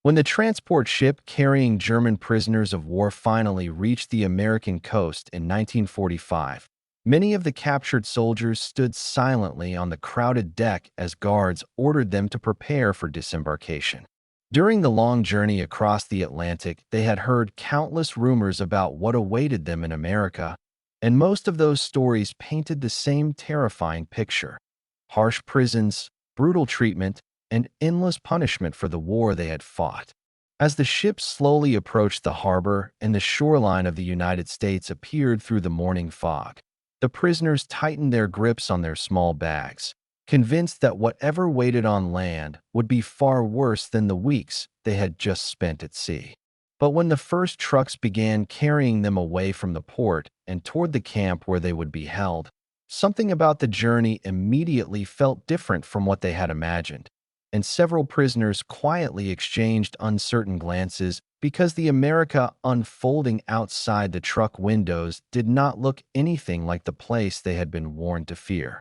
When the transport ship carrying German prisoners of war finally reached the American coast in 1945, many of the captured soldiers stood silently on the crowded deck as guards ordered them to prepare for disembarkation. During the long journey across the Atlantic, they had heard countless rumors about what awaited them in America, and most of those stories painted the same terrifying picture: harsh prisons, brutal treatment, and endless punishment for the war they had fought. As the ship slowly approached the harbor and the shoreline of the United States appeared through the morning fog, the prisoners tightened their grips on their small bags, convinced that whatever waited on land would be far worse than the weeks they had just spent at sea. But when the first trucks began carrying them away from the port and toward the camp where they would be held, something about the journey immediately felt different from what they had imagined, and several prisoners quietly exchanged uncertain glances because the America unfolding outside the truck windows did not look anything like the place they had been warned to fear.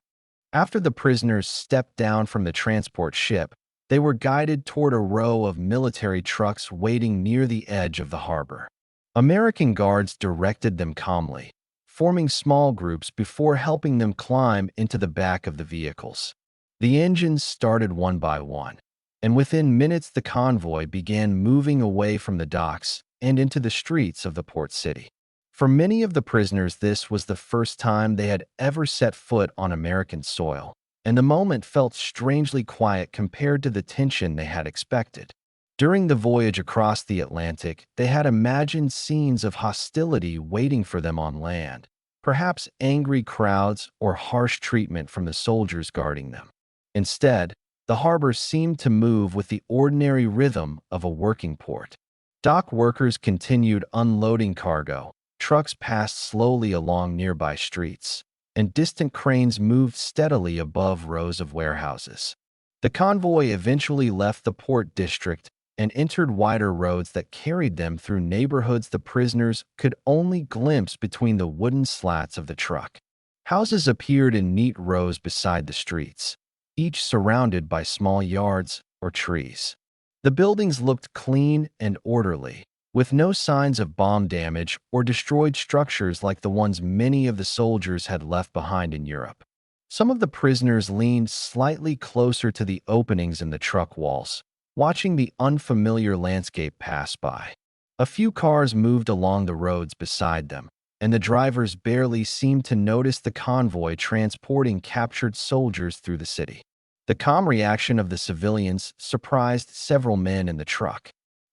After the prisoners stepped down from the transport ship, they were guided toward a row of military trucks waiting near the edge of the harbor. American guards directed them calmly, forming small groups before helping them climb into the back of the vehicles. The engines started one by one, and within minutes the convoy began moving away from the docks and into the streets of the port city. For many of the prisoners, this was the first time they had ever set foot on American soil, and the moment felt strangely quiet compared to the tension they had expected. During the voyage across the Atlantic, they had imagined scenes of hostility waiting for them on land, perhaps angry crowds or harsh treatment from the soldiers guarding them. Instead, the harbor seemed to move with the ordinary rhythm of a working port. Dock workers continued unloading cargo, trucks passed slowly along nearby streets, and distant cranes moved steadily above rows of warehouses. The convoy eventually left the port district and entered wider roads that carried them through neighborhoods the prisoners could only glimpse between the wooden slats of the truck. Houses appeared in neat rows beside the streets, each surrounded by small yards or trees. The buildings looked clean and orderly, with no signs of bomb damage or destroyed structures like the ones many of the soldiers had left behind in Europe. Some of the prisoners leaned slightly closer to the openings in the truck walls, watching the unfamiliar landscape pass by. A few cars moved along the roads beside them, and the drivers barely seemed to notice the convoy transporting captured soldiers through the city. The calm reaction of the civilians surprised several men in the truck.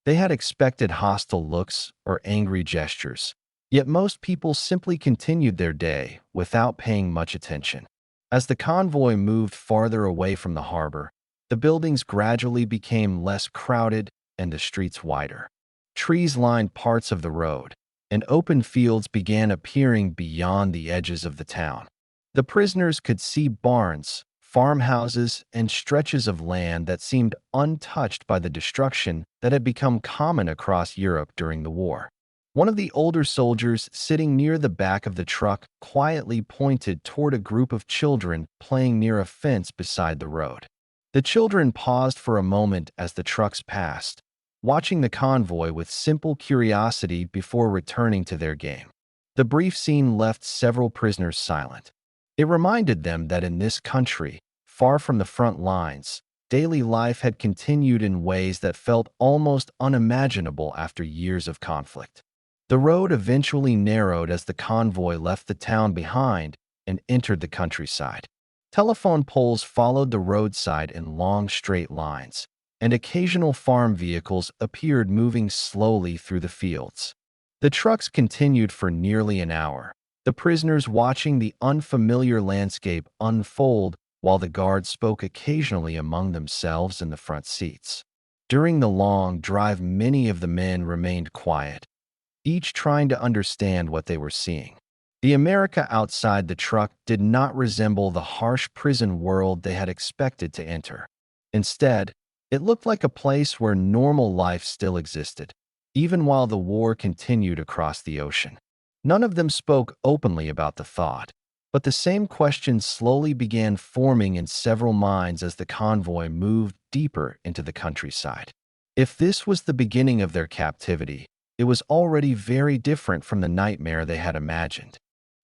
They had expected hostile looks or angry gestures, yet most people simply continued their day without paying much attention. As the convoy moved farther away from the harbor, the buildings gradually became less crowded and the streets wider. Trees lined parts of the road, and open fields began appearing beyond the edges of the town. The prisoners could see barns, farmhouses, and stretches of land that seemed untouched by the destruction that had become common across Europe during the war. One of the older soldiers sitting near the back of the truck quietly pointed toward a group of children playing near a fence beside the road. The children paused for a moment as the trucks passed, watching the convoy with simple curiosity before returning to their game. The brief scene left several prisoners silent. It reminded them that in this country, far from the front lines, daily life had continued in ways that felt almost unimaginable after years of conflict. The road eventually narrowed as the convoy left the town behind and entered the countryside. Telephone poles followed the roadside in long straight lines, and occasional farm vehicles appeared moving slowly through the fields. The trucks continued for nearly an hour, the prisoners watching the unfamiliar landscape unfold while the guards spoke occasionally among themselves in the front seats. During the long drive, many of the men remained quiet, each trying to understand what they were seeing. The America outside the truck did not resemble the harsh prison world they had expected to enter. Instead, it looked like a place where normal life still existed, even while the war continued across the ocean. None of them spoke openly about the thought, but the same questions slowly began forming in several minds as the convoy moved deeper into the countryside. If this was the beginning of their captivity, it was already very different from the nightmare they had imagined.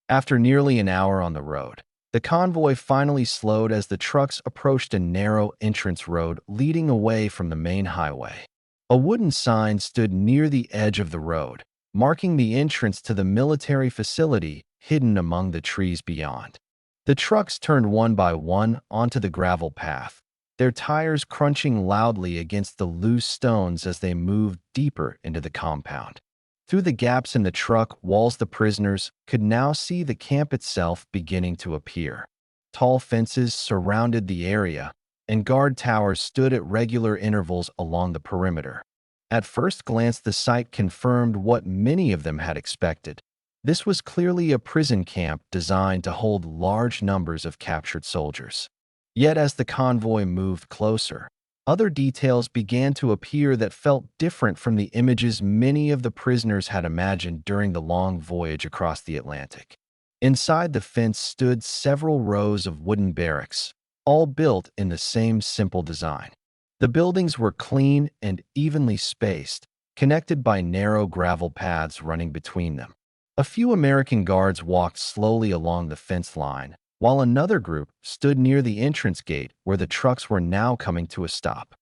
After nearly an hour on the road, the convoy finally slowed as the trucks approached a narrow entrance road leading away from the main highway. A wooden sign stood near the edge of the road, marking the entrance to the military facility hidden among the trees beyond. The trucks turned one by one onto the gravel path, their tires crunching loudly against the loose stones as they moved deeper into the compound. Through the gaps in the truck walls, the prisoners could now see the camp itself beginning to appear. Tall fences surrounded the area, and guard towers stood at regular intervals along the perimeter. At first glance, the sight confirmed what many of them had expected. This was clearly a prison camp designed to hold large numbers of captured soldiers. Yet as the convoy moved closer, other details began to appear that felt different from the images many of the prisoners had imagined during the long voyage across the Atlantic. Inside the fence stood several rows of wooden barracks, all built in the same simple design. The buildings were clean and evenly spaced, connected by narrow gravel paths running between them. A few American guards walked slowly along the fence line, while another group stood near the entrance gate where the trucks were now coming to a stop.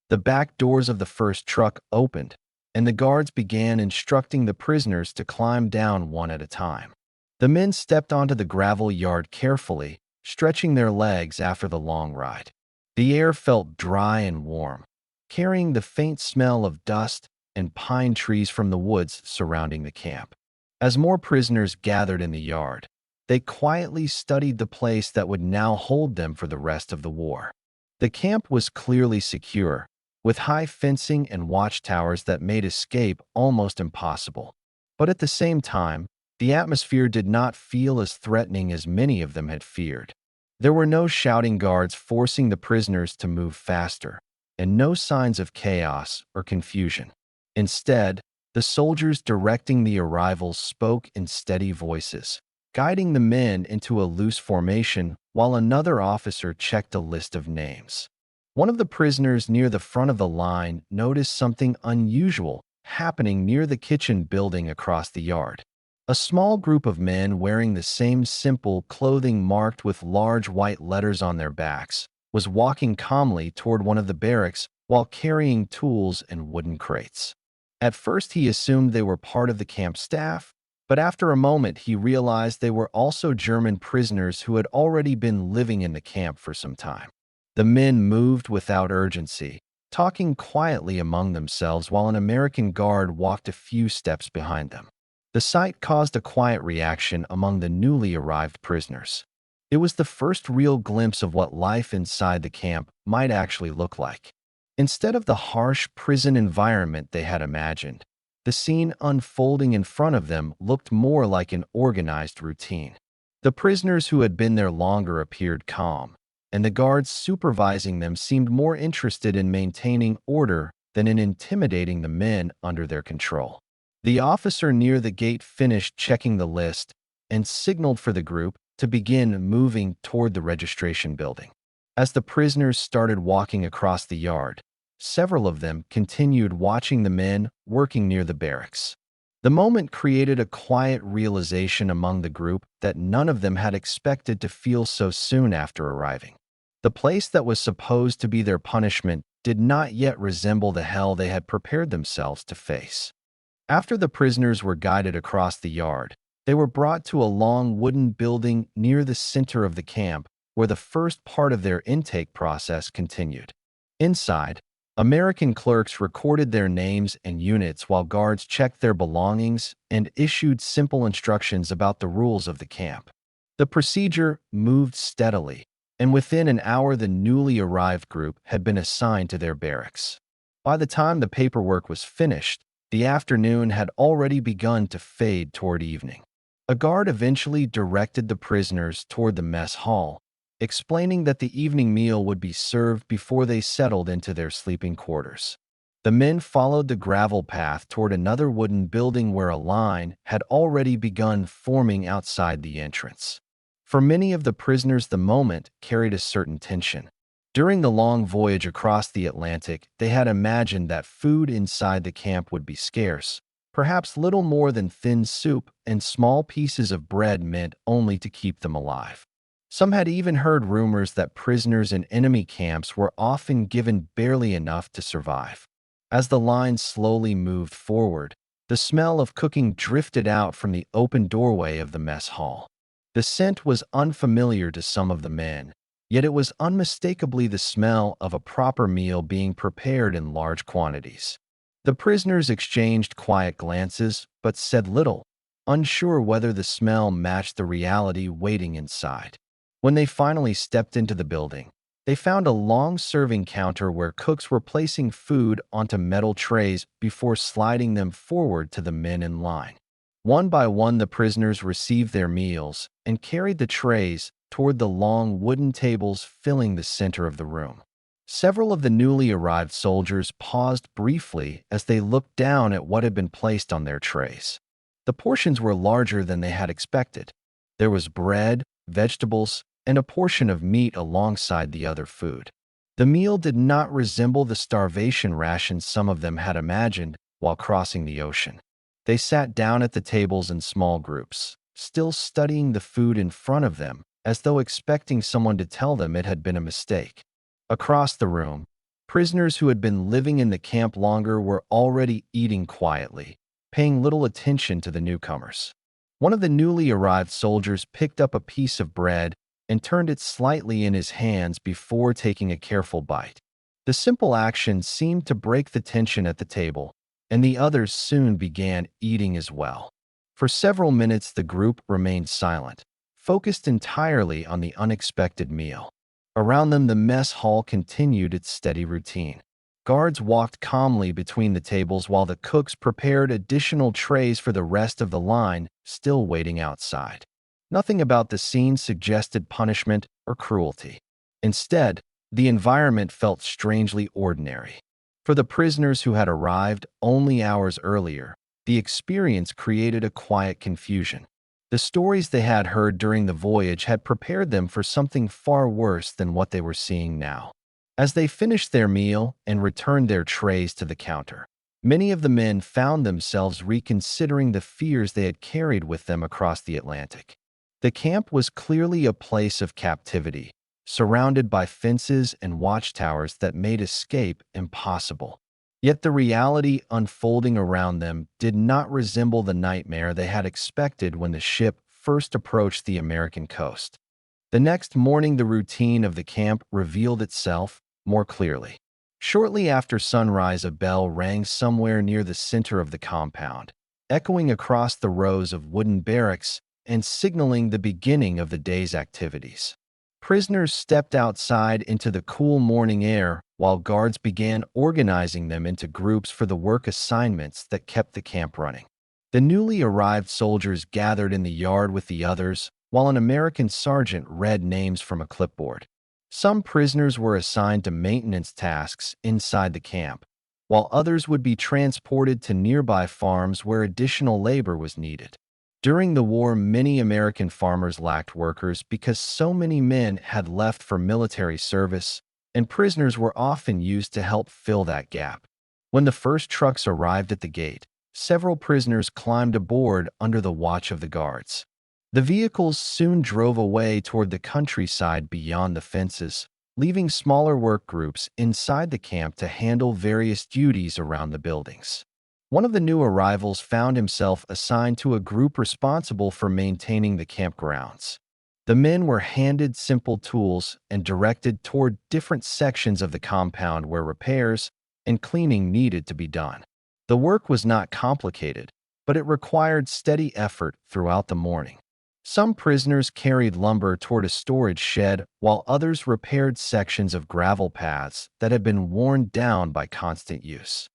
The back doors of the first truck opened, and the guards began instructing the prisoners to climb down one at a time. The men stepped onto the gravel yard carefully, stretching their legs after the long ride. The air felt dry and warm, carrying the faint smell of dust and pine trees from the woods surrounding the camp. As more prisoners gathered in the yard, they quietly studied the place that would now hold them for the rest of the war. The camp was clearly secure, with high fencing and watchtowers that made escape almost impossible. But at the same time, the atmosphere did not feel as threatening as many of them had feared. There were no shouting guards forcing the prisoners to move faster, and no signs of chaos or confusion. Instead, the soldiers directing the arrivals spoke in steady voices, guiding the men into a loose formation while another officer checked a list of names. One of the prisoners near the front of the line noticed something unusual happening near the kitchen building across the yard. A small group of men wearing the same simple clothing marked with large white letters on their backs was walking calmly toward one of the barracks while carrying tools and wooden crates. At first, he assumed they were part of the camp staff, but after a moment he realized they were also German prisoners who had already been living in the camp for some time. The men moved without urgency, talking quietly among themselves while an American guard walked a few steps behind them. The sight caused a quiet reaction among the newly arrived prisoners. It was the first real glimpse of what life inside the camp might actually look like. Instead of the harsh prison environment they had imagined, the scene unfolding in front of them looked more like an organized routine. The prisoners who had been there longer appeared calm, and the guards supervising them seemed more interested in maintaining order than in intimidating the men under their control. The officer near the gate finished checking the list and signaled for the group to begin moving toward the registration building. As the prisoners started walking across the yard, several of them continued watching the men working near the barracks. The moment created a quiet realization among the group that none of them had expected to feel so soon after arriving. The place that was supposed to be their punishment did not yet resemble the hell they had prepared themselves to face. After the prisoners were guided across the yard, they were brought to a long wooden building near the center of the camp where the first part of their intake process continued. Inside, American clerks recorded their names and units while guards checked their belongings and issued simple instructions about the rules of the camp. The procedure moved steadily, and within an hour the newly arrived group had been assigned to their barracks. By the time the paperwork was finished, the afternoon had already begun to fade toward evening. A guard eventually directed the prisoners toward the mess hall, explaining that the evening meal would be served before they settled into their sleeping quarters. The men followed the gravel path toward another wooden building where a line had already begun forming outside the entrance. For many of the prisoners, the moment carried a certain tension. During the long voyage across the Atlantic, they had imagined that food inside the camp would be scarce, perhaps little more than thin soup and small pieces of bread meant only to keep them alive. Some had even heard rumors that prisoners in enemy camps were often given barely enough to survive. As the line slowly moved forward, the smell of cooking drifted out from the open doorway of the mess hall. The scent was unfamiliar to some of the men, yet it was unmistakably the smell of a proper meal being prepared in large quantities. The prisoners exchanged quiet glances, but said little, unsure whether the smell matched the reality waiting inside. When they finally stepped into the building, they found a long serving counter where cooks were placing food onto metal trays before sliding them forward to the men in line. One by one, the prisoners received their meals and carried the trays toward the long wooden tables filling the center of the room. Several of the newly arrived soldiers paused briefly as they looked down at what had been placed on their trays. The portions were larger than they had expected. There was bread, vegetables, and a portion of meat alongside the other food. The meal did not resemble the starvation rations some of them had imagined while crossing the ocean. They sat down at the tables in small groups, still studying the food in front of them, as though expecting someone to tell them it had been a mistake. Across the room, prisoners who had been living in the camp longer were already eating quietly, paying little attention to the newcomers. One of the newly arrived soldiers picked up a piece of bread and turned it slightly in his hands before taking a careful bite. The simple action seemed to break the tension at the table, and the others soon began eating as well. For several minutes, the group remained silent, focused entirely on the unexpected meal. Around them, the mess hall continued its steady routine. Guards walked calmly between the tables while the cooks prepared additional trays for the rest of the line, still waiting outside. Nothing about the scene suggested punishment or cruelty. Instead, the environment felt strangely ordinary. For the prisoners who had arrived only hours earlier, the experience created a quiet confusion. The stories they had heard during the voyage had prepared them for something far worse than what they were seeing now. As they finished their meal and returned their trays to the counter, many of the men found themselves reconsidering the fears they had carried with them across the Atlantic. The camp was clearly a place of captivity, surrounded by fences and watchtowers that made escape impossible. Yet the reality unfolding around them did not resemble the nightmare they had expected when the ship first approached the American coast. The next morning, the routine of the camp revealed itself more clearly. Shortly after sunrise, a bell rang somewhere near the center of the compound, echoing across the rows of wooden barracks and signaling the beginning of the day's activities. Prisoners stepped outside into the cool morning air while guards began organizing them into groups for the work assignments that kept the camp running. The newly arrived soldiers gathered in the yard with the others while an American sergeant read names from a clipboard. Some prisoners were assigned to maintenance tasks inside the camp, while others would be transported to nearby farms where additional labor was needed. During the war, many American farmers lacked workers because so many men had left for military service, and prisoners were often used to help fill that gap. When the first trucks arrived at the gate, several prisoners climbed aboard under the watch of the guards. The vehicles soon drove away toward the countryside beyond the fences, leaving smaller work groups inside the camp to handle various duties around the buildings. One of the new arrivals found himself assigned to a group responsible for maintaining the campgrounds. The men were handed simple tools and directed toward different sections of the compound where repairs and cleaning needed to be done. The work was not complicated, but it required steady effort throughout the morning. Some prisoners carried lumber toward a storage shed, while others repaired sections of gravel paths that had been worn down by constant use.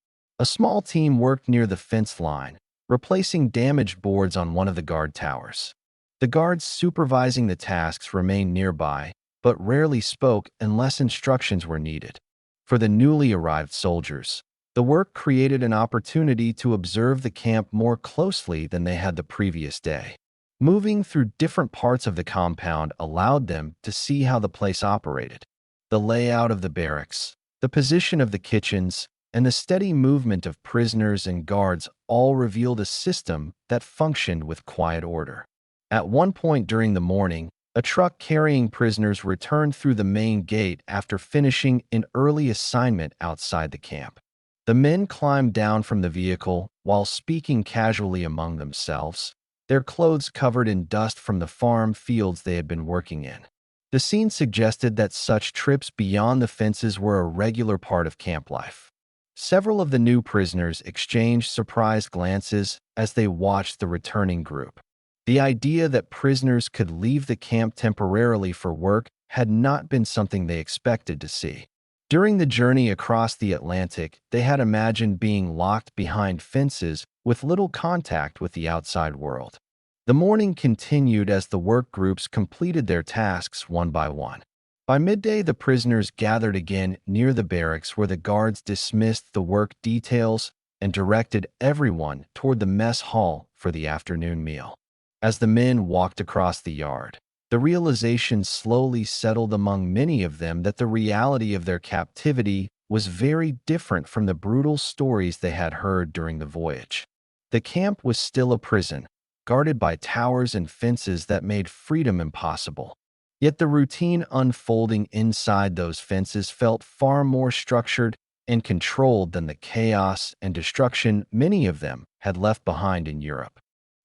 A small team worked near the fence line, replacing damaged boards on one of the guard towers. The guards supervising the tasks remained nearby, but rarely spoke unless instructions were needed. For the newly arrived soldiers, the work created an opportunity to observe the camp more closely than they had the previous day. Moving through different parts of the compound allowed them to see how the place operated. The layout of the barracks, the position of the kitchens, and the steady movement of prisoners and guards all revealed a system that functioned with quiet order. At one point during the morning, a truck carrying prisoners returned through the main gate after finishing an early assignment outside the camp. The men climbed down from the vehicle while speaking casually among themselves, their clothes covered in dust from the farm fields they had been working in. The scene suggested that such trips beyond the fences were a regular part of camp life. Several of the new prisoners exchanged surprised glances as they watched the returning group. The idea that prisoners could leave the camp temporarily for work had not been something they expected to see. During the journey across the Atlantic, they had imagined being locked behind fences with little contact with the outside world. The morning continued as the work groups completed their tasks one by one. By midday, the prisoners gathered again near the barracks where the guards dismissed the work details and directed everyone toward the mess hall for the afternoon meal. As the men walked across the yard, the realization slowly settled among many of them that the reality of their captivity was very different from the brutal stories they had heard during the voyage. The camp was still a prison, guarded by towers and fences that made freedom impossible. Yet the routine unfolding inside those fences felt far more structured and controlled than the chaos and destruction many of them had left behind in Europe.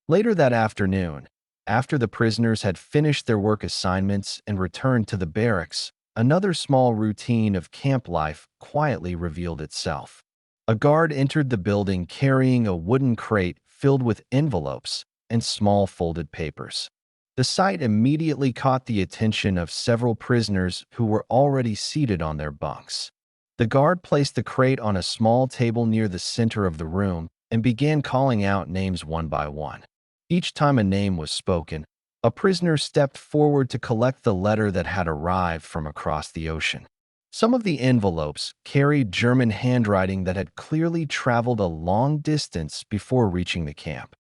Later that afternoon, after the prisoners had finished their work assignments and returned to the barracks, another small routine of camp life quietly revealed itself. A guard entered the building carrying a wooden crate filled with envelopes and small folded papers. The sight immediately caught the attention of several prisoners who were already seated on their bunks. The guard placed the crate on a small table near the center of the room and began calling out names one by one. Each time a name was spoken, a prisoner stepped forward to collect the letter that had arrived from across the ocean. Some of the envelopes carried German handwriting that had clearly traveled a long distance before reaching the camp.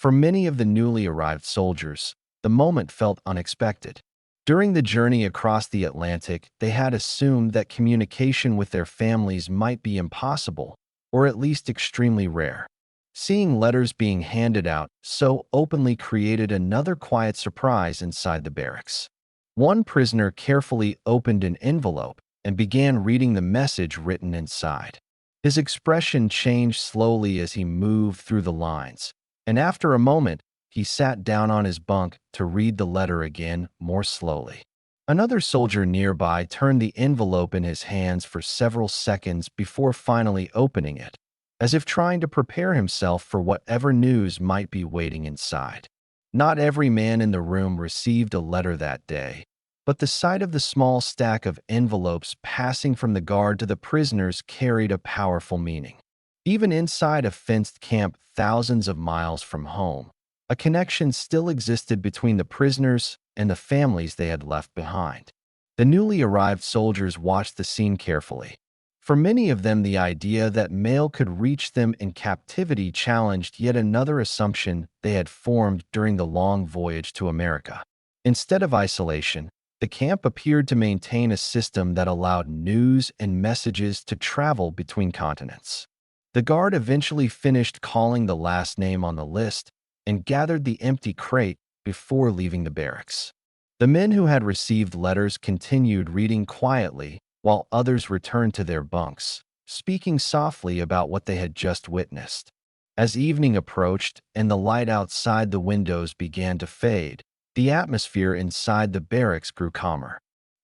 For many of the newly arrived soldiers, the moment felt unexpected. During the journey across the Atlantic, they had assumed that communication with their families might be impossible, or at least extremely rare. Seeing letters being handed out so openly created another quiet surprise inside the barracks. One prisoner carefully opened an envelope and began reading the message written inside. His expression changed slowly as he moved through the lines, and after a moment, he sat down on his bunk to read the letter again more slowly. Another soldier nearby turned the envelope in his hands for several seconds before finally opening it, as if trying to prepare himself for whatever news might be waiting inside. Not every man in the room received a letter that day, but the sight of the small stack of envelopes passing from the guard to the prisoners carried a powerful meaning. Even inside a fenced camp thousands of miles from home, a connection still existed between the prisoners and the families they had left behind. The newly arrived soldiers watched the scene carefully. For many of them, the idea that mail could reach them in captivity challenged yet another assumption they had formed during the long voyage to America. Instead of isolation, the camp appeared to maintain a system that allowed news and messages to travel between continents. The guard eventually finished calling the last name on the list and gathered the empty crate before leaving the barracks. The men who had received letters continued reading quietly, while others returned to their bunks, speaking softly about what they had just witnessed. As evening approached and the light outside the windows began to fade, the atmosphere inside the barracks grew calmer.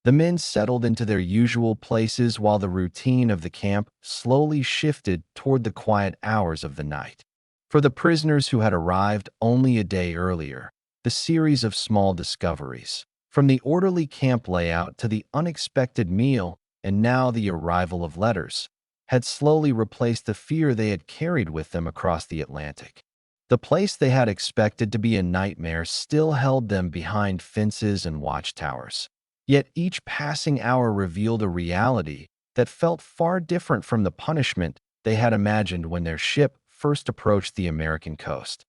The men settled into their usual places while the routine of the camp slowly shifted toward the quiet hours of the night. For the prisoners who had arrived only a day earlier, the series of small discoveries, from the orderly camp layout to the unexpected meal, and now the arrival of letters, had slowly replaced the fear they had carried with them across the Atlantic. The place they had expected to be a nightmare still held them behind fences and watchtowers. Yet each passing hour revealed a reality that felt far different from the punishment they had imagined when their ship first approached the American coast.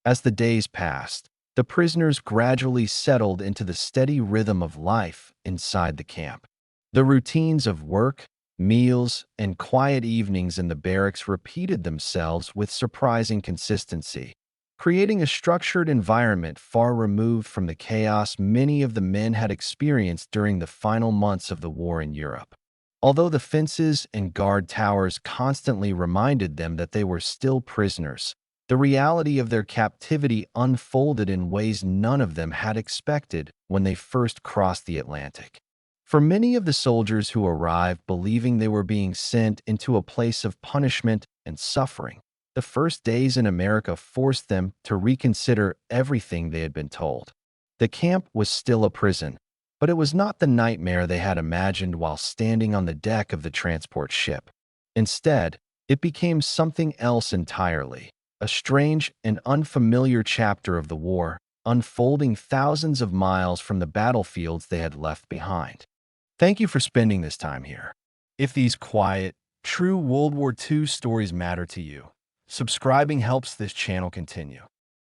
As the days passed, the prisoners gradually settled into the steady rhythm of life inside the camp. The routines of work, meals, and quiet evenings in the barracks repeated themselves with surprising consistency, creating a structured environment far removed from the chaos many of the men had experienced during the final months of the war in Europe. Although the fences and guard towers constantly reminded them that they were still prisoners, the reality of their captivity unfolded in ways none of them had expected when they first crossed the Atlantic. For many of the soldiers who arrived believing they were being sent into a place of punishment and suffering, the first days in America forced them to reconsider everything they had been told. The camp was still a prison, but it was not the nightmare they had imagined while standing on the deck of the transport ship. Instead, it became something else entirely, a strange and unfamiliar chapter of the war, unfolding thousands of miles from the battlefields they had left behind. Thank you for spending this time here. If these quiet, true World War II stories matter to you, subscribing helps this channel continue.